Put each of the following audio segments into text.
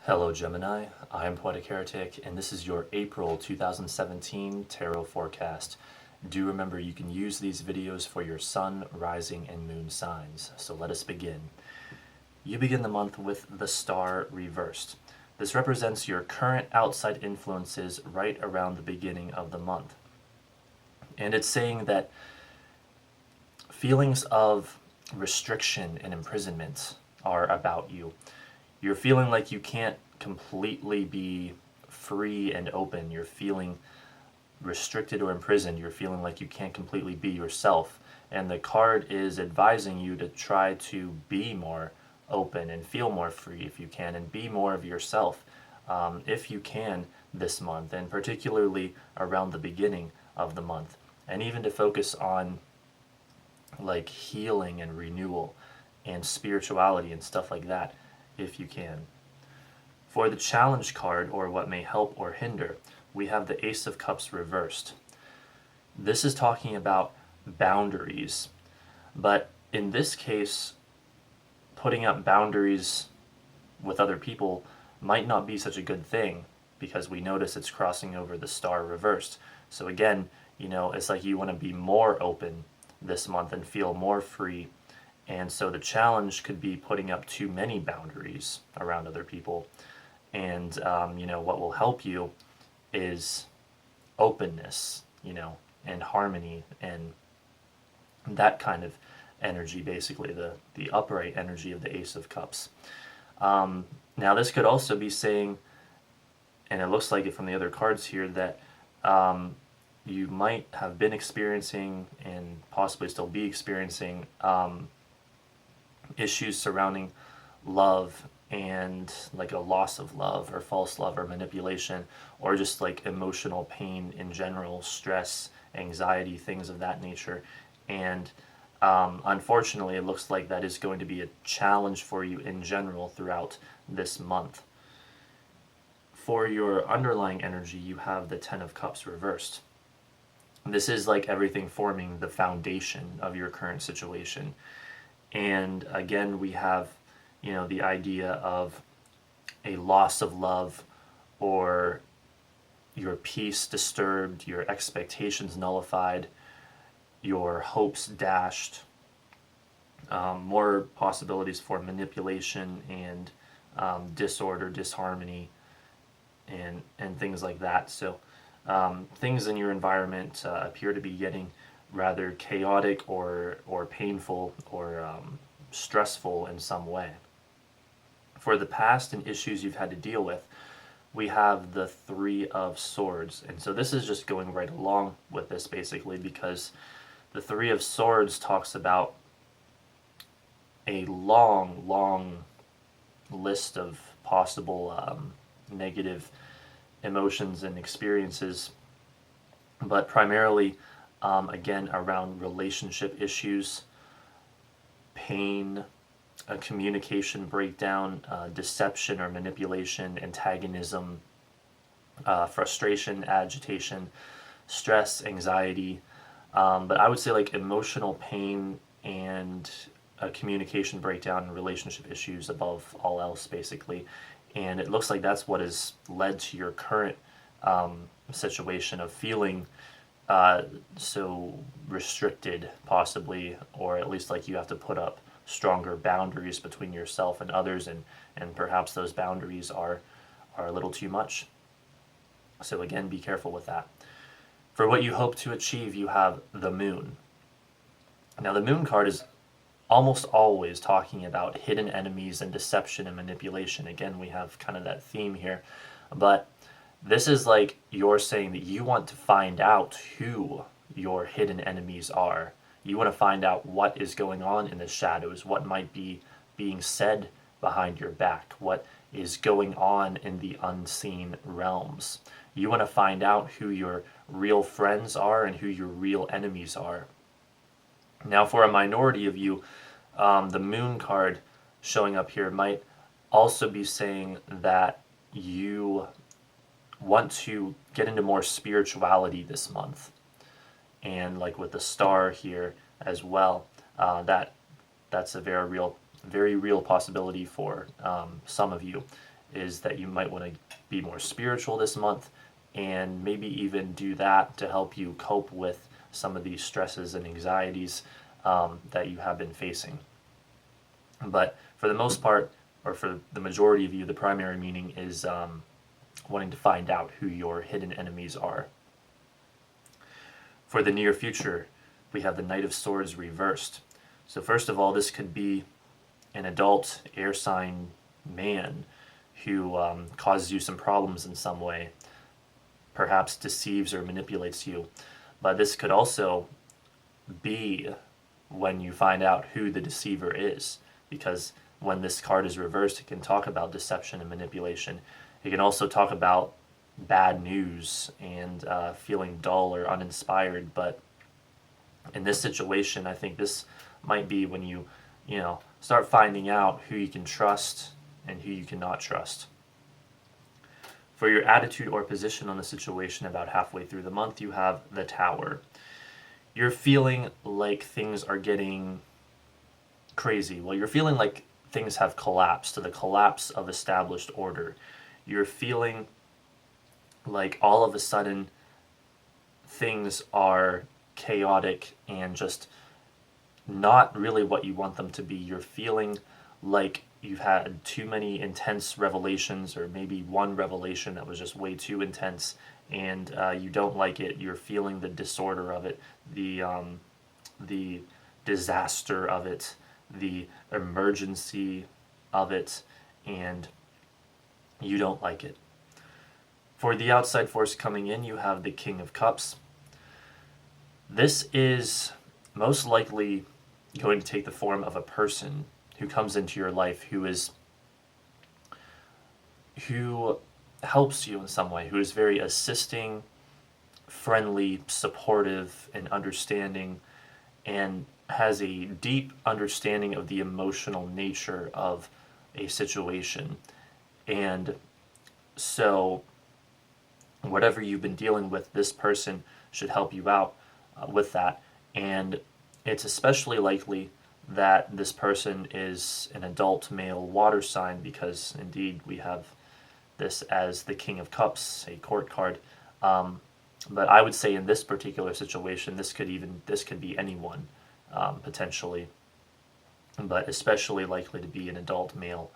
Hello Gemini, I am Poetic Heretic, and this is your April 2017 Tarot Forecast. Do remember you can use these videos for your sun, rising, and moon signs. So let us begin. You begin the month with the star reversed. This represents your current outside influences right around the beginning of the month. And it's saying that feelings of restriction and imprisonment are about you. You're feeling like you can't completely be free and open. You're feeling restricted or imprisoned. You're feeling like you can't completely be yourself. And the card is advising you to try to be more open and feel more free if you can, and be more of yourself if you can this month, and particularly around the beginning of the month. And even to focus on like healing and renewal and spirituality and stuff like that if you can. For the challenge card, or what may help or hinder, we have the Ace of Cups reversed. This is talking about boundaries, but in this case, putting up boundaries with other people might not be such a good thing, because we notice it's crossing over the star reversed. So again, it's like you want to be more open this month and feel more free. And so the challenge could be putting up too many boundaries around other people. And, what will help you is openness, and harmony, and that kind of energy, basically, the upright energy of the Ace of Cups. Now, this could also be saying, and it looks like it from the other cards here, that you might have been experiencing and possibly still be experiencing issues surrounding love and like a loss of love or false love or manipulation, or just like emotional pain in general, stress, anxiety, things of that nature. And unfortunately, it looks like that is going to be a challenge for you in general throughout this month. For your underlying energy, you have the Ten of Cups reversed. This is like everything forming the foundation of your current situation. And again, we have, the idea of a loss of love, or your peace disturbed, your expectations nullified, your hopes dashed, more possibilities for manipulation and disorder, disharmony, and things like that. So things in your environment appear to be getting rather chaotic or painful or stressful in some way. For the past and issues you've had to deal with, we have the Three of Swords. And so this is just going right along with this, basically, because the Three of Swords talks about a long list of possible negative emotions and experiences, but primarily again around relationship issues, pain, a communication breakdown, deception or manipulation, antagonism, frustration, agitation, stress, anxiety, but I would say like emotional pain and a communication breakdown and relationship issues above all else, basically. And it looks like that's what has led to your current situation of feeling so restricted, possibly, or at least like you have to put up stronger boundaries between yourself and others, and perhaps those boundaries are a little too much. So again, be careful with that. For what you hope to achieve, you have the Moon. Now, the Moon card is almost always talking about hidden enemies and deception and manipulation. Again, we have kind of that theme here, but this is like you're saying that you want to find out who your hidden enemies are. You want to find out what is going on in the shadows, what might be being said behind your back, what is going on in the unseen realms. You want to find out who your real friends are and who your real enemies are. Now, for a minority of you, the Moon card showing up here might also be saying that you want to get into more spirituality this month. And like with the star here as well, that's a very real possibility for some of you. is that you might want to be more spiritual this month, and maybe even do that to help you cope with some of these stresses and anxieties that you have been facing. But for the most part, or for the majority of you, the primary meaning is wanting to find out who your hidden enemies are. For the near future, we have the Knight of Swords reversed. So first of all, this could be an adult air sign man who causes you some problems in some way, perhaps deceives or manipulates you. But this could also be when you find out who the deceiver is, because when this card is reversed, it can talk about deception and manipulation. It can also talk about bad news and feeling dull or uninspired. But in this situation, I think this might be when you start finding out who you can trust and who you cannot trust. For your attitude or position on the situation about halfway through the month, you have the Tower. You're feeling like things are getting crazy. Well, you're feeling like things have collapsed, to the collapse of established order. You're feeling like all of a sudden things are chaotic and just not really what you want them to be. You're feeling like you've had too many intense revelations, or maybe one revelation that was just way too intense, and you don't like it. You're feeling the disorder of it, the disaster of it, the emergency of it, and you don't like it. For the outside force coming in, you have the King of Cups. This is most likely going to take the form of a person who comes into your life who helps you in some way, who is very assisting, friendly, supportive, and understanding, and has a deep understanding of the emotional nature of a situation. And so whatever you've been dealing with, this person should help you out with that. And it's especially likely that this person is an adult male water sign, because indeed we have this as the King of Cups, a court card. But I would say in this particular situation, this could be anyone, potentially, but especially likely to be an adult male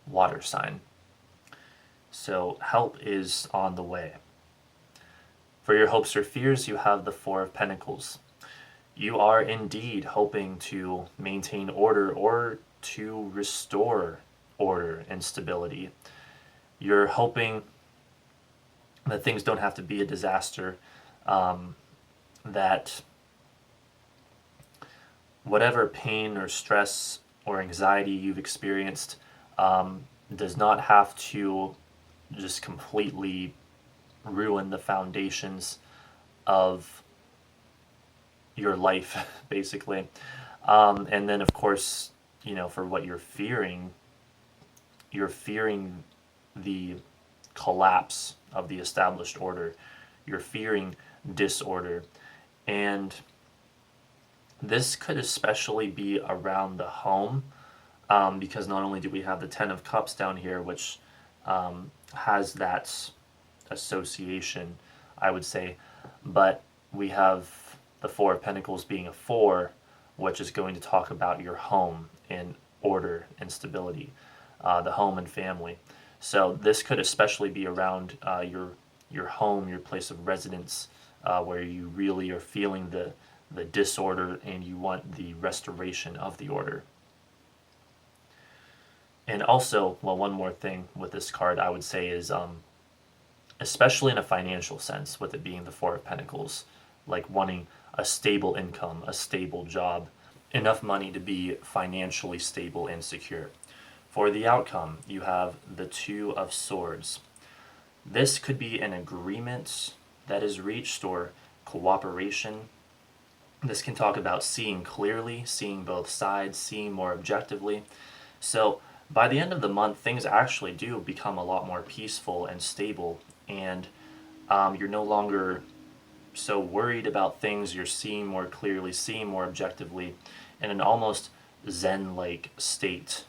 water sign. So help is on the way. For your hopes or fears, you have the Four of Pentacles. You are indeed hoping to maintain order or to restore order and stability. You're hoping that things don't have to be a disaster, that whatever pain or stress or anxiety you've experienced does not have to just completely ruin the foundations of your life, basically. And then, of course, for what you're fearing the collapse of the established order. You're fearing disorder. And this could especially be around the home, because not only do we have the Ten of Cups down here, which has that association, I would say, but we have the Four of Pentacles being a 4, which is going to talk about your home and order and stability, the home and family. So this could especially be around your home, your place of residence, where you really are feeling the disorder and you want the restoration of the order. And also, well, one more thing with this card I would say is, especially in a financial sense, with it being the Four of Pentacles, like wanting a stable income, a stable job, enough money to be financially stable and secure. For the outcome, you have the Two of Swords. This could be an agreement that is reached or cooperation. This can talk about seeing clearly, seeing both sides, seeing more objectively. So by the end of the month, things actually do become a lot more peaceful and stable, and you're no longer so worried about things. You're seeing more clearly, seeing more objectively, in an almost Zen-like state.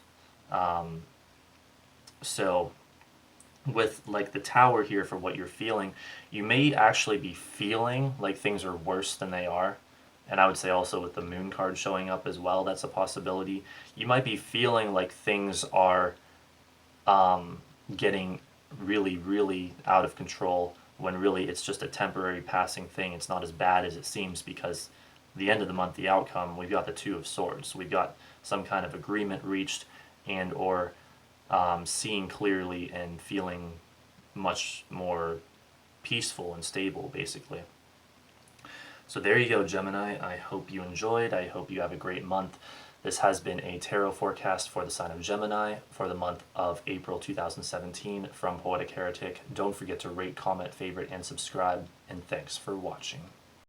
So with like the Tower here for what you're feeling, you may actually be feeling like things are worse than they are. And I would say also with the Moon card showing up as well, that's a possibility. You might be feeling like things are getting really, really out of control when really it's just a temporary passing thing. It's not as bad as it seems because the end of the month, the outcome, we've got the Two of Swords. We've got some kind of agreement reached and or seeing clearly and feeling much more peaceful and stable, basically. So there you go, Gemini. I hope you enjoyed. I hope you have a great month. This has been a tarot forecast for the sign of Gemini for the month of April 2017 from Poetic Heretic. Don't forget to rate, comment, favorite, and subscribe. And thanks for watching.